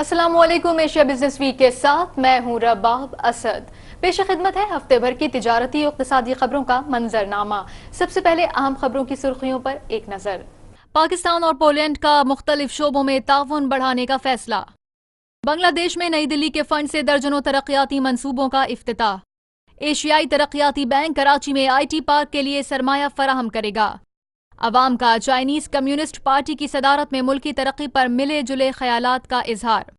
अस्सलाम वालेकुम। Asia business week के साथ मैं हूं रबाब असद। पेश खिदमत है हफ्ते भर की तिजारती और इक़्तिसादी खबरों का मंजरनामा। सबसे पहले अहम खबरों की सुर्खियों पर एक नजर। पाकिस्तान और पोलैंड का मुख्तलिफ शोबों में ताउन बढ़ाने का फैसला। बांग्लादेश में नई दिल्ली के फंड से दर्जनों तरक्याती मंसूबों का इफ्तिताह। एशियाई तरक्याती बैंक कराची में IT पार्क के लिए सरमाया फराहम करेगा। अवाम का चाइनीज कम्युनिस्ट पार्टी की सदारत में मुल्की तरक्की पर मिले जुले ख्यालात का इजहार।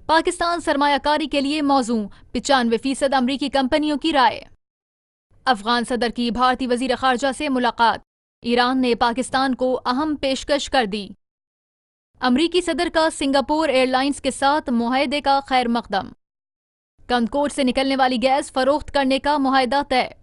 पाकिस्तान सरमायाकारी के लिए मौजू 95% अमरीकी कंपनियों की राय। अफगान सदर की भारतीय वजीर खारजा से मुलाकात। ईरान ने पाकिस्तान को अहम पेशकश कर दी। अमरीकी सदर का सिंगापुर एयरलाइंस के साथ मुआहदे का खैर मकदम। कंदकोट से निकलने वाली गैस फरोख्त करने का मुआहदा तय।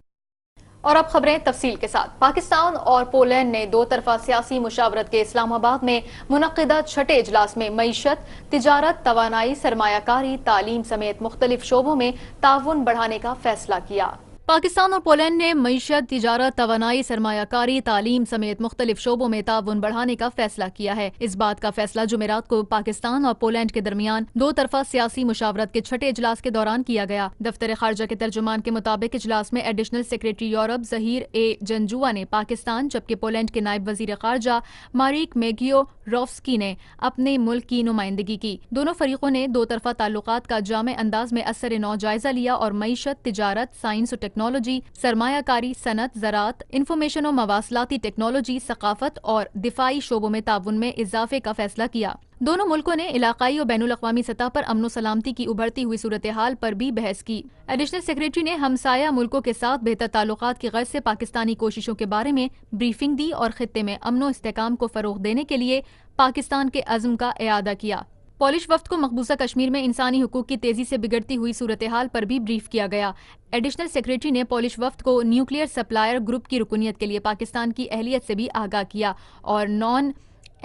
और अब खबरें तफसील के साथ। पाकिस्तान और पोलैंड ने दो तरफा सियासी मुशावरत के इस्लामाबाद में मुनक्किदा छठे इजलास में मईशत, तिजारत, तवानाई, सरमायाकारी, तालीम समेत मुख्तलिफ शोबों में ताउन बढ़ाने का फैसला किया। पाकिस्तान और पोलैंड ने मईशत, तिजारत, तवानाई, सरमायाकारी, तालीम समेत मुख्तलिफ शोबों में ताउन बढ़ाने का फैसला किया है। इस बात का फैसला जुमेरात को पाकिस्तान और पोलैंड के दरमियान दो तरफा सियासी मुशावरत के छठे इजलास के दौरान किया गया। दफ्तर खारजा के तर्जुमान के मुताबिक इजलास में एडिशनल सेक्रेटरी यूरोप ज़हीर ए जंजुआ ने पाकिस्तान, जबकि पोलैंड के नायब वजीर खारजा मारिक मेगियोरोव्स्की ने अपने मुल्क की नुमाइंदगी की। दोनों फरीकों ने दो तरफा ताल्लुकात का जामे अंदाज में असर नौ जायजा लिया और मईशत, तिजारत, साइंस और टेक्नोलॉजी, सरमायाकारी, सनत, ज़राअत, इंफॉर्मेशन और मवासलाती टेक्नोलॉजी, सकाफत और दिफाई शोबों में ताउन में इजाफे का फैसला किया। दोनों मुल्कों ने इलाकाई और बैनुल अक़वामी सतह पर अमन सलामती की उभरती हुई सूरत हाल पर भी बहस की। एडिशनल सेक्रेटरी ने हमसाया मुल्कों के साथ बेहतर ताल्लुकात की गर्ज से पाकिस्तानी कोशिशों के बारे में ब्रीफिंग दी और खित्ते में अमन और इस्तेहकाम को फरोग़ देने के लिए पाकिस्तान के अज़्म का इआदा किया। पॉलिश वफ्द को मकबूजा कश्मीर में इंसानी हुकूक की तेजी से बिगड़ती हुई सूरत हाल पर भी ब्रीफ किया गया। एडिशनल सेक्रेटरी ने पॉलिश वफ्द को न्यूक्लियर सप्लायर ग्रुप की रुकनीत के लिए पाकिस्तान की अहलियत से भी आगाह किया और नॉन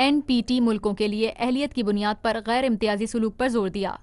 NPT मुल्कों के लिए अहलियत की बुनियाद पर गैर इम्तियाजी सलूक पर जोर दिया।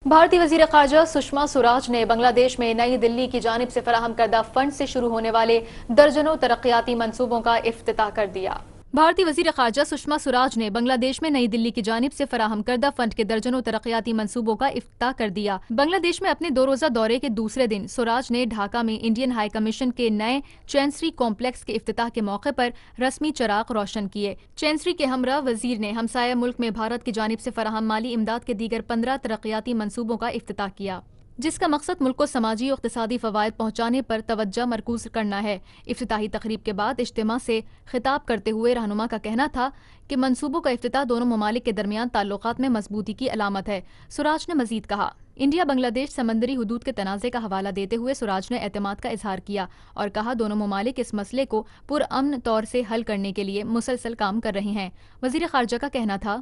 भारतीय वजीर खारजा सुषमा स्वराज ने बांग्लादेश में नई दिल्ली की जानिब से फराहम करदा फंड से शुरू होने वाले दर्जनों तरक्याती मंसूबों का इफ्तिताह कर दिया। भारतीय वजीर खारजा सुषमा स्वराज ने बांग्लादेश में नई दिल्ली की जानिब से फराहम करदा फंड के दर्जनों तरक्याती मंसूबों का इफ्तिताह कर दिया। बांग्लादेश में अपने 2 रोजा दौरे के दूसरे दिन स्वराज ने ढाका में इंडियन हाई कमीशन के नए चैंसरी कॉम्प्लेक्स के इफ्तिताह के मौके पर रस्मी चराग रोशन किए। चैंसरी के हमरा वजीर ने हमसाया मुल्क में भारत की जानिब से फराहम माली इमदाद के दीगर 15 तरक्याती मंसूबों का इफ्तिताह किया, जिसका मकसद मुल्क को समाजी और इक़्तिसादी फ़वाइद पहुँचाने पर तवज्जो मरकूज़ करना है। इफ्तिताही तकरीब के बाद इज्तिमा से खिताब करते हुए रहनुमा का कहना था कि मंसूबों का इफ्तिताह दोनों ममालिक के दरमियान ताल्लुकात में मजबूती की अलामत है। स्वराज ने मजीद कहा, इंडिया बांग्लादेश समंदरी हुदूद के तनाज़े का हवाला देते हुए स्वराज ने एतमाद का इजहार किया और कहा दोनों ममालिक इस मसले को पुरअमन तौर से हल करने के लिए मुसलसल काम कर रहे हैं। वज़ीर ख़ारजा का कहना था,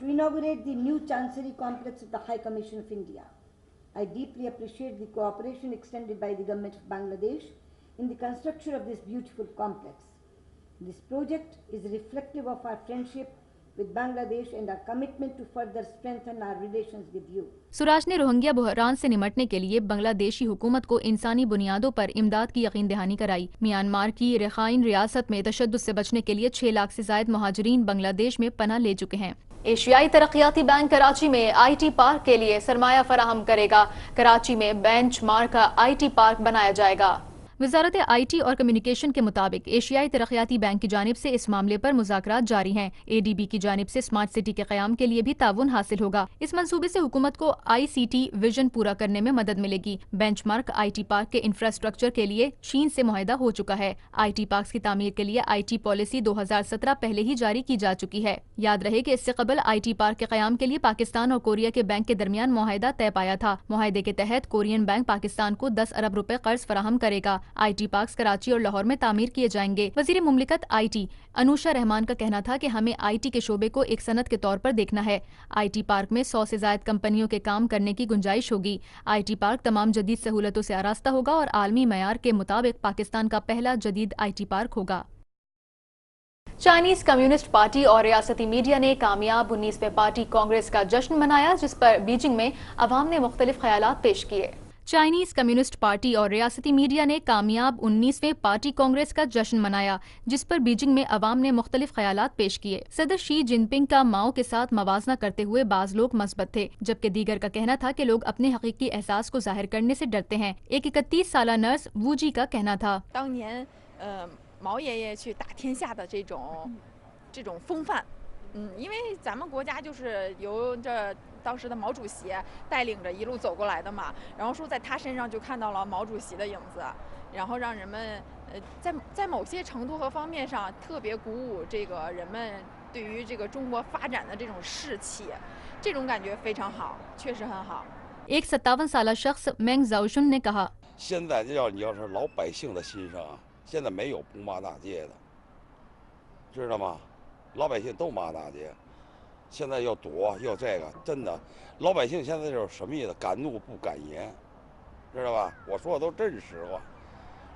to inaugurate the new Chancery complex of the High Commission of India. I deeply appreciate the cooperation extended by the government of Bangladesh in the construction of this beautiful complex. This project is reflective of our friendship with Bangladesh and our commitment to further strengthen our relations with you. Swaraj ने Rohingya बहरान से निमटने के लिए बांग्लादेशी हुकूमत को इंसानी बुनियादों पर इमदाद की यकीन दहानी कराई। म्यांमार की रखाइन रियासत में तशद्दुद से बचने के लिए 6 लाख से जायद मुहाजिरीन बांग्लादेश में पनाह ले चुके हैं। एशियाई तरक्याती बैंक कराची में IT पार्क के लिए सरमाया फराहम करेगा। कराची में बेंचमार्क का IT पार्क बनाया जाएगा। वजारत IT और कम्युनिकेशन के मुताबिक एशियाई तरक्याती बैंक की जानिब से इस मामले पर मुज़ाकरात जारी हैं। ADB की जानिब से स्मार्ट सिटी के क़याम के लिए भी ताउन हासिल होगा। इस मंसूबे से हुकूमत को ICT विजन पूरा करने में मदद मिलेगी। बेंचमार्क IT पार्क के इंफ्रास्ट्रक्चर के लिए चीन से मुआहदा हो चुका है। IT पार्क की तामीर के लिए IT पॉलिसी 2017 पहले ही जारी की जा चुकी है। याद रहे कि इससे कबल IT पार्क के क़याम के लिए पाकिस्तान और कोरिया के बैंक के दरमियान मुआहदा तय पाया था। मुआहदे के तहत कोरियन बैंक पाकिस्तान को 10 अरब रुपए कर्ज फराहम करेगा। IT पार्क्स कराची और लाहौर में तामीर किए जाएंगे। वजीर मुमलिकत IT अनुषा रहमान का कहना था कि हमें IT के शोबे को एक सनत के तौर पर देखना है। IT पार्क में 100 से ज्यादा कंपनियों के काम करने की गुंजाइश होगी। IT पार्क तमाम जदीद सहूलतों से आरास्ता होगा और आलमी मयार के मुताबिक पाकिस्तान का पहला जदीद IT पार्क होगा। चाइनीज कम्युनिस्ट पार्टी और रियासती मीडिया ने कामयाब 19वें पार्टी कांग्रेस का जश्न मनाया, जिस पर बीजिंग में अवाम ने मुख्तलिफ ख्यालात पेश किए। चाइनीज कम्युनिस्ट पार्टी और रियासती मीडिया ने कामयाब 19वें पार्टी कांग्रेस का जश्न मनाया, जिस पर बीजिंग में अवाम ने मुख्तलिफ ख्यालात पेश किए। सदर शी जिनपिंग का माओ के साथ मवाजना करते हुए बाज लोग मस्बत थे, जबकि दीगर का कहना था कि लोग अपने हकीकी एहसास को जाहिर करने से डरते हैं। एक 31 साला नर्स वू जी का कहना था, 当年毛爷爷去打天下的这种风范，因为咱们国家就是由这当时的毛主席带领着一路走过来的嘛，然后说在他身上就看到了毛主席的影子，然后让人们在某些程度和方面上特别鼓舞这个人们对于这个中国发展的这种士气，这种感觉非常好，确实很好。 एक 57 साला शख्स मेंग जाओशुन ने कहा, 现在你要是老百姓的心上啊，现在没有不骂大街的，知道吗？老百姓都骂大街，现在要躲要这个，真的，老百姓现在就是什么意思？敢怒不敢言，知道吧？我说的都真实话，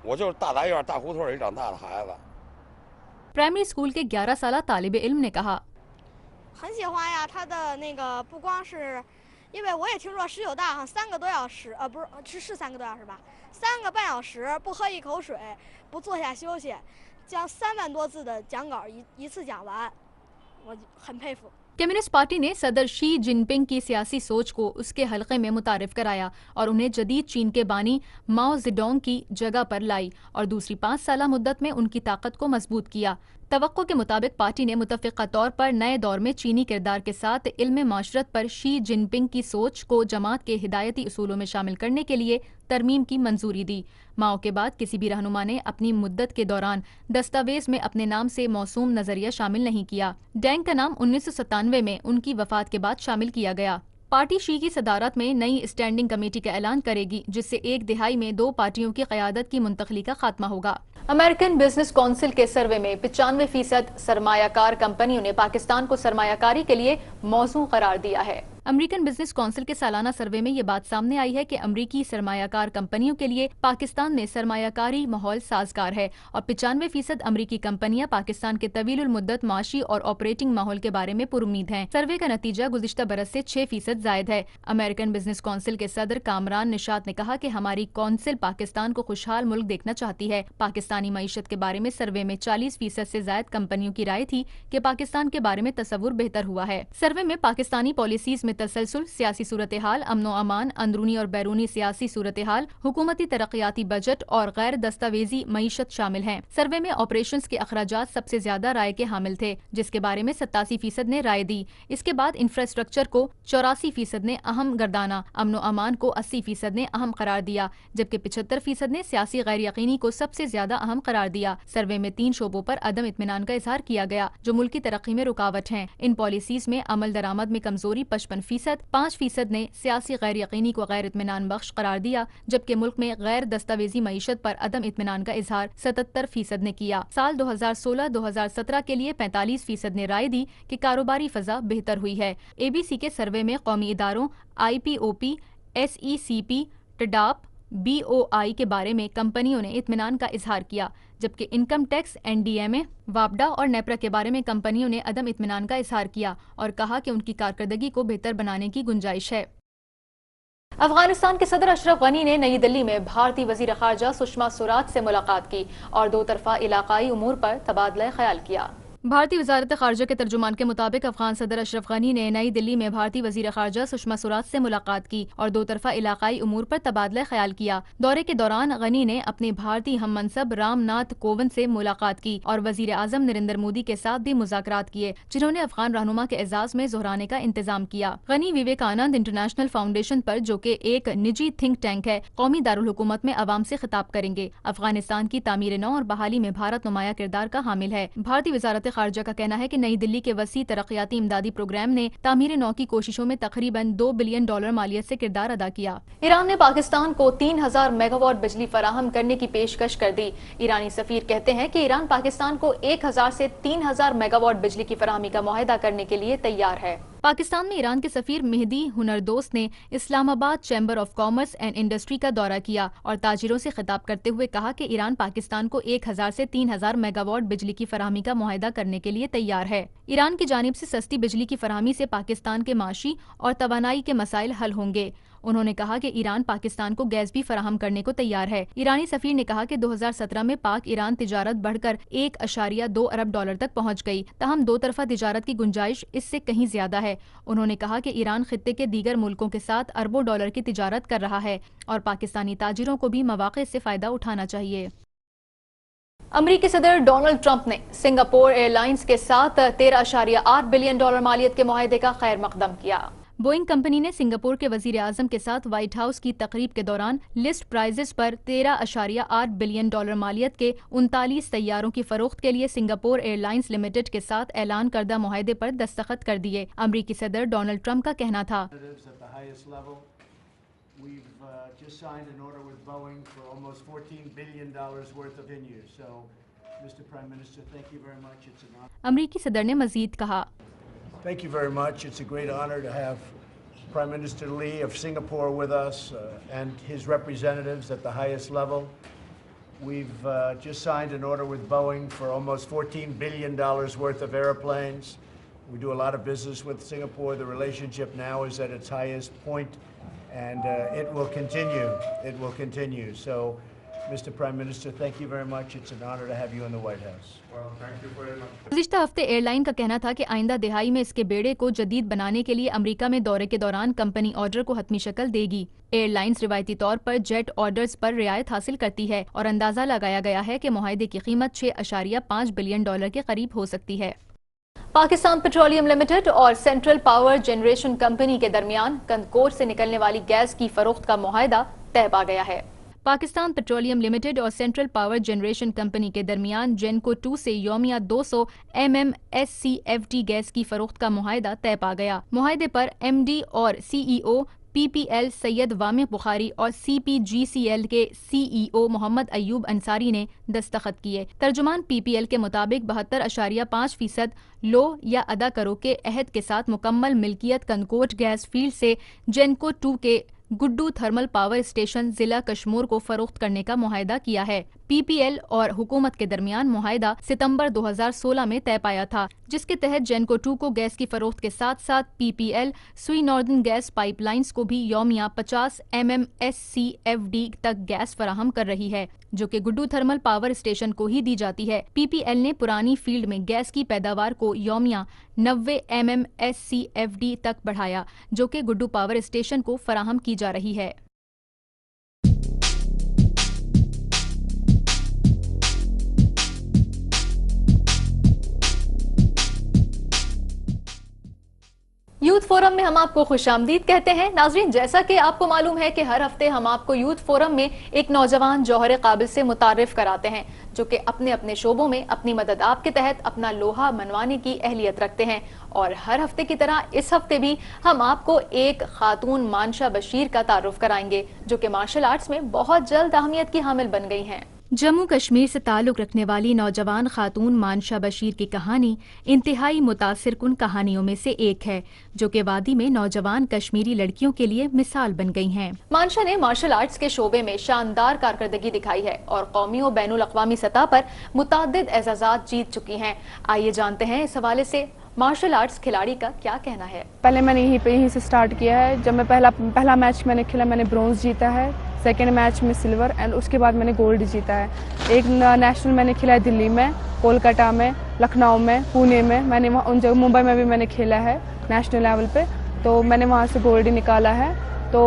我就是大杂院大胡同里长大的孩子。 प्राइमरी स्कूल के 11 साला तालिब इल्म ने कहा, 很喜欢呀，它的那个不光是，因为我也听说19大好像3个多小时，不是3个多小时吧，3个半小时不喝一口水，不坐下休息，将3万多字的讲稿一次讲完，我很佩服。 कम्युनिस्ट पार्टी ने सदर शी जिनपिंग की सियासी सोच को उसके हलके में मुतारिफ कराया और उन्हें जदीद चीन के बानी माओ जेडोंग की जगह पर लाई और दूसरी 5 साला मुद्दत में उनकी ताकत को मजबूत किया। तवक्को के मुताबिक पार्टी ने मुतफ़िक़ा तौर पर नए दौर में चीनी किरदार के साथ इल्म माशरत पर शी जिनपिंग की सोच को जमात के हिदायती उसूलों में शामिल करने के लिए तरमीम की मंजूरी दी। माओ के बाद किसी भी रहनुमा ने अपनी मुद्दत के दौरान दस्तावेज में अपने नाम से मौसूम नजरिया शामिल नहीं किया। डेंग का नाम 1997 में उनकी वफात के बाद शामिल किया गया। पार्टी शी की सदारत में नई स्टैंडिंग कमेटी का ऐलान करेगी, जिससे 1 दिहाई में 2 पार्टियों की क़यादत की मुंतकली का खात्मा होगा। अमेरिकन बिजनेस काउंसिल के सर्वे में 95% सरमायाकार कंपनियों ने पाकिस्तान को सरमायाकारी के लिए मौजू करार दिया है। अमेरिकन बिजनेस काउंसिल के सालाना सर्वे में ये बात सामने आई है कि अमरीकी सरमायाकार कंपनियों के लिए पाकिस्तान में सरमायाकारी माहौल साजगार है और 95% अमरीकी कंपनियां पाकिस्तान के तवीलुल मुद्दत माशी और ऑपरेटिंग माहौल के बारे में पुरुम्मीद हैं। सर्वे का नतीजा गुज़िश्ता बरस से 6% जायद है। अमेरिकन बिजनेस काउंसिल के सदर कामरान निशात ने कहा कि हमारी काउंसिल पाकिस्तान को खुशहाल मुल्क देखना चाहती है। पाकिस्तानी मईशत के बारे में सर्वे में 40% से जायद कंपनियों की राय थी कि पाकिस्तान के बारे में तसव्वुर बेहतर हुआ है। सर्वे में पाकिस्तानी पॉलिसीज में तसलसल, सियासी सूरत हाल, अमनो अमान, अंदरूनी और बैरूनी सियासी सूरत हाल, हुकूमती तरक्याती बजट और गैर दस्तावेजी मईशत शामिल हैं। सर्वे में ऑपरेशंस के अखराजात सबसे ज्यादा राय के हामिल थे, जिसके बारे में 87% ने राय दी। इसके बाद इंफ्रास्ट्रक्चर को 84% ने अहम गर्दाना, अमनो अमान को 80% ने अहम करार दिया, जबकि 75% ने सियासी गैर यकीनी को सबसे ज्यादा अहम करार दिया। सर्वे में 3 शोबों पर अदम इत्मीनान का इजहार किया गया जो मुल्की तरक्की में रुकावट हैं। इन पॉलिसीज में अमल दरामद में कमजोरी 55%, 5% ने सियासी गैर यकीनी को गैर इत्मीनान बख्श करार दिया, जबकि मुल्क में गैर दस्तावेजी मईशत पर अदम इत्मीनान का इजहार 77% ने किया। साल 2016-2017 के लिए 45% ने राय दी कि कारोबारी फजा बेहतर हुई है। ABC के सर्वे में कौमी इदारों IPOP, SECP, टडाप, BOI के बारे में कंपनियों ने इत्मीनान का इजहार किया, जबकि इनकम टैक्स, NDMA, वापडा और नेपरा के बारे में कंपनियों ने अदम इत्मीनान का इजहार किया और कहा कि उनकी कारकर्दगी को बेहतर बनाने की गुंजाइश है। अफगानिस्तान के सदर अशरफ गनी ने नई दिल्ली में भारतीय वजीर खारजा सुषमा स्वराज से मुलाकात की और 2 तरफा इलाकाई उमूर पर तबादला ख्याल किया। भारतीय वजारत खारजा के तर्जुमान के मुताबिक अफगान सदर अशरफ गनी ने नई दिल्ली में भारतीय वजीर खारजा सुषमा स्वराज से मुलाकात की और 2 तरफा इलाकाई उमूर पर तबादला ख्याल किया। दौरे के दौरान गनी ने अपने भारतीय हम मनसब रामनाथ कोविंद से मुलाकात की और वजीर आजम नरेंद्र मोदी के साथ भी मुज़ाकरात किए, जिन्होंने अफगान रहनुमा के एजाज में जोहराने का इंतजाम किया। गनी विवेकानंद इंटरनेशनल फाउंडेशन पर, जो कि एक निजी थिंक टैंक है, कौमी दारुल हुकूमत में अवाम से खिताब करेंगे। अफगानिस्तान की तामीर नौ और बहाली में भारत नुमाया किरदार का हामिल है। भारतीय वजारत खारजा का कहना है कि नई दिल्ली के वसी तरक्याती इमदादी प्रोग्राम ने तामीर नौ की कोशिशों में तकरीबन $2 बिलियन मालियत से किरदार अदा किया। ईरान ने पाकिस्तान को 3000 मेगावाट बिजली फराहम करने की पेशकश कर दी। ईरानी सफीर कहते हैं कि ईरान पाकिस्तान को 1000 से 3000 मेगावाट बिजली की फराहमी का मुआहदा करने के लिए तैयार है। पाकिस्तान में ईरान के सफीर मेहदी हुनरदोस्त ने Islamabad chamber of commerce and industry का दौरा किया और ताजिरों से खिताब करते हुए कहा कि ईरान पाकिस्तान को 1000 से 3000 मेगावाट बिजली की फराहमी का मुआहदा करने के लिए तैयार है। ईरान की जानिब से सस्ती बिजली की फराहमी से पाकिस्तान के माशी और तवानाई के मसाइल हल होंगे। انہوں نے کہا کہ ایران پاکستان کو گیس بھی فراہم کرنے کو تیار ہے۔ ایرانی سفیر نے کہا کہ 2017 میں پاک ایران تجارت بڑھ کر $1.2 ارب تک پہنچ گئی، تاہم دو طرفہ تجارت کی گنجائش اس سے کہیں زیادہ ہے۔ انہوں نے کہا کہ ایران خطے کے دیگر ملکوں کے ساتھ اربوں ڈالر کی تجارت کر رہا ہے اور پاکستانی تاجروں کو بھی مواقع سے فائدہ اٹھانا چاہیے۔ امریکی صدر ڈونلڈ ٹرمپ نے سنگاپور ایئر لائنز کے ساتھ $13.8 بلین مالیت کے معاہدے کا خیر مقدم کیا۔ بوئنگ کمپنی نے سنگاپور کے وزیر اعظم کے ساتھ وائٹ ہاؤس کی تقریب کے دوران لسٹ پرائزز پر $13.8 بلین مالیت کے 39 طیاروں کی فروخت کے لیے سنگاپور ایئر لائنز لمیٹڈ کے ساتھ اعلان کردہ معاہدے پر دستخط کر دیے۔ امریکی صدر ڈونلڈ ٹرمپ کا کہنا تھا just signed an order with Boeing for almost $14 billion worth of in-use. So, Mr. Prime Minister, thank you very much. It's an honor. امریکی صدر نے مزید کہا Thank you very much. It's a great honor to have Prime Minister Lee of Singapore with us and his representatives at the highest level. We've just signed an order with Boeing for almost $14 billion worth of airplanes. We do a lot of business with Singapore. The relationship now is at its highest point. And it will continue. It will continue. So, Mr. Prime Minister, thank you very much. It's an honor to have you in the White House. Well, thank you very much. گزشتہ ہفتے air line کا کہنا تھا کہ آئندہ دہائی میں اس کے بیڑے کو جدید بنانے کے لیے امریکہ میں دورے کے دوران کمپنی آرڈر کو حتمی شکل دے گی۔ ایئر لائنز روایتی طور پر جیٹ آرڈرز پر رعایت حاصل کرتی ہے اور اندازہ لگایا گیا ہے کہ معاہدے کی قیمت $6.5 بلین کے قریب ہو سکتی ہے۔ پاکستان پیٹرولیم لمیٹڈ اور سینٹرل پاور جنریشن کمپنی کے درمیان کندکور سے نکلنے والی گیس کی فروخت کا معاہدہ طے پا گیا ہے۔ پاکستان پیٹرولیم لمیٹڈ اور سینٹرل پاور جنریشن کمپنی کے درمیان جینکو 2 سے یومیہ 200 MMSCFD گیس کی فروخت کا معاہدہ طے پا گیا۔ معاہدے پر MD اور CEO PPL سید وامق بخاری اور CPGCL کے CEO محمد ایوب انصاری نے دستخط کیے۔ ترجمان PPL کے مطابق 72.5% لو یا ادا کرو کے عہد کے ساتھ مکمل ملکیت کنکوٹ گیس فیلڈ سے جینکو 2 کے گڈو تھرمل پاور اسٹیشن ضلع کشمور کو فروخت کرنے کا معاہدہ کیا ہے۔ PPL اور حکومت کے درمیان معاہدہ ستمبر 2016 میں طے پایا تھا، جس کے تحت جینکو 2 کو گیس کی فروخت کے ساتھ ساتھ PPL سوئی ناردرن گیس پائپ لائنز کو بھی یومیہ 50 MMSCFD تک گیس فراہم کر رہی ہے، جو کہ گڈو تھرمل پاور اسٹیشن کو ہی دی جاتی ہے۔ PPL نے پرانی فیلڈ میں گیس کی پیداوار کو یومیہ 90 MMSCFD تک بڑھایا، جو کہ گڈو پاور اسٹیشن کو فراہم کی جا رہی ہے۔ یوتھ فورم میں ہم آپ کو خوش آمدید کہتے ہیں۔ ناظرین، جیسا کہ آپ کو معلوم ہے کہ ہر ہفتے ہم آپ کو یوتھ فورم میں ایک نوجوان جوہر قابل سے متعارف کراتے ہیں، جو کہ اپنے اپنے شعبوں میں اپنی مدد آپ کے تحت اپنا لوہا منوانے کی اہلیت رکھتے ہیں۔ اور ہر ہفتے کی طرح اس ہفتے بھی ہم آپ کو ایک خاتون مانشا بشیر کا تعارف کرائیں گے، جو کہ مارشل آرٹس میں بہت جلد اہمیت کی حامل بن گئی ہیں۔ جموں کشمیر سے تعلق رکھنے والی نوجوان خاتون مانشا بشیر کی کہانی انتہائی متاثر کن کہانیوں میں سے ایک ہے، جو کہ وادی میں نوجوان کشمیری لڑکیوں کے لیے مثال بن گئی ہیں۔ مانشا نے مارشل آرٹس کے شعبے میں شاندار کارکردگی دکھائی ہے اور قومی و بین الاقوامی سطح پر متعدد اعزازات جیت چکی ہیں۔ آئیے جانتے ہیں اس حوالے سے مارشل آرٹس کھلاڑی کا کیا کہنا ہے۔ پہلے میں نے یہیں سے سٹارٹ کیا ہے۔ جب میں پہلا میچ میں نے کھیلا، میں نے برونز جیتا ہے، سیکنڈ میچ میں سلور، اینڈ اس کے بعد میں نے گولڈ جیتا ہے۔ ایک نیشنل میں نے کھیلا ہے دلی میں، کولکاتہ میں، لکھنؤ میں، پونے میں، میں نے ان جگہ ممبئی میں بھی میں نے کھیلا ہے نیشنل لیول پہ، تو میں نے وہاں سے گولڈ نکالا ہے۔ تو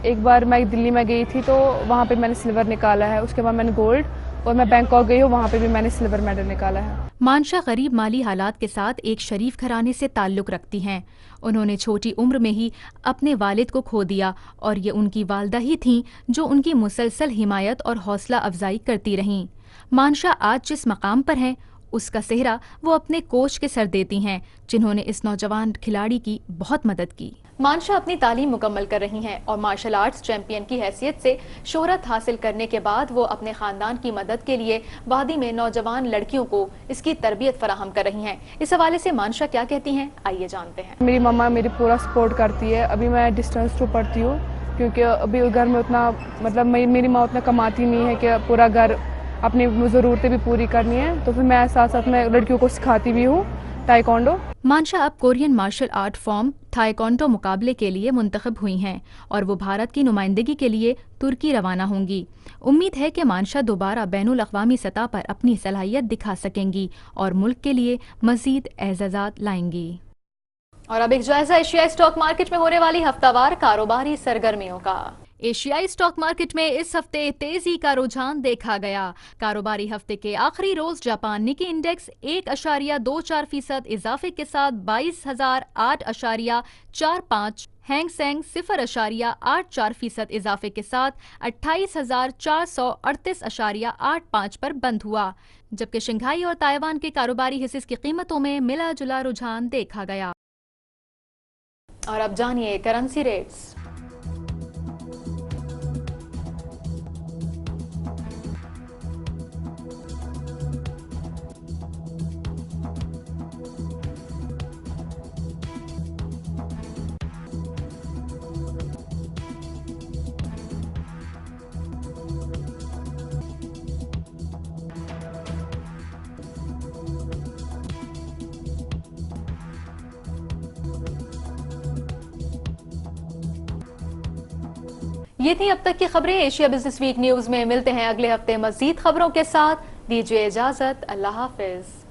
ایک بار میں دلی میں گئی تھی تو وہاں پہ میں نے سلور نکالا ہے، اس کے بعد میں نے گولڈ، اور میں بینکاک گئی ہوں، وہاں پہ بھی میں نے سلور میڈل نکالا ہے۔ مانشا غریب مالی حالات کے ساتھ ایک شریف گھرانے سے تعلق رکھتی ہیں۔ انہوں نے چھوٹی عمر میں ہی اپنے والد کو کھو دیا اور یہ ان کی والدہ ہی تھیں جو ان کی مسلسل حمایت اور حوصلہ افزائی کرتی رہیں۔ مانشا آج جس مقام پر ہیں اس کا سہرا وہ اپنے کوچ کے سر دیتی ہیں، جنہوں نے اس نوجوان کھلاڑی کی بہت مدد کی۔ مانشا اپنی تعلیم مکمل کر رہی ہیں اور مارشل آرٹس چیمپئن کی حیثیت سے شہرت حاصل کرنے کے بعد وہ اپنے خاندان کی مدد کے لیے وادی میں نوجوان لڑکیوں کو اس کی تربیت فراہم کر رہی ہیں۔ اس حوالے سے مانشا کیا کہتی ہیں، آئیے جانتے ہیں۔ میری مما میری پورا سپورٹ کرتی ہے۔ ابھی میں ڈسٹینس 2 پڑھتی ہوں، کیونکہ ابھی گھر میں اتنا میری ماں اتنا کماتی نہیں ہے کہ پورا گھر اپنی ضرورتیں بھی پوری کرنی ہے، تو پھر میں ساتھ ساتھ میں لڑکیوں کو سکھاتی بھی ہوں ٹائیکانڈو۔ مانشا اب کورین مارشل آرٹ فارم تھائیکانڈو مقابلے کے لیے منتخب ہوئی ہیں اور وہ بھارت کی نمائندگی کے لیے ترکی روانہ ہوں گی۔ امید ہے کہ مانشا دوبارہ بین الاقوامی سطح پر اپنی صلاحیت دکھا سکیں گی اور ملک کے لیے مزید اعزازات لائیں گی۔ اور اب ایک جائزہ ایشیائی اسٹاک مارکیٹ میں ہونے والی ہفتہ وار کاروباری سرگرمیوں کا۔ ایشیائی اسٹاک مارکیٹ میں اس ہفتے تیزی کا رجحان دیکھا گیا۔ کاروباری ہفتے کے آخری روز جاپان نکی انڈیکس 1.24% اضافے کے ساتھ 22,008.45، ہینگ سینگ 0.84% اضافے کے ساتھ 28,438.85 پر بند ہوا، جبکہ شنگھائی اور تائیوان کے کاروباری حصص کی قیمتوں میں ملا جلا رجحان دیکھا گیا۔ اور اب جانیے کرنسی ریٹس۔ یہ تھی اب تک کی خبریں ایشیا بزنس ویک نیوز میں۔ ملتے ہیں اگلے ہفتے مزید خبروں کے ساتھ، دیجیے اجازت، اللہ حافظ۔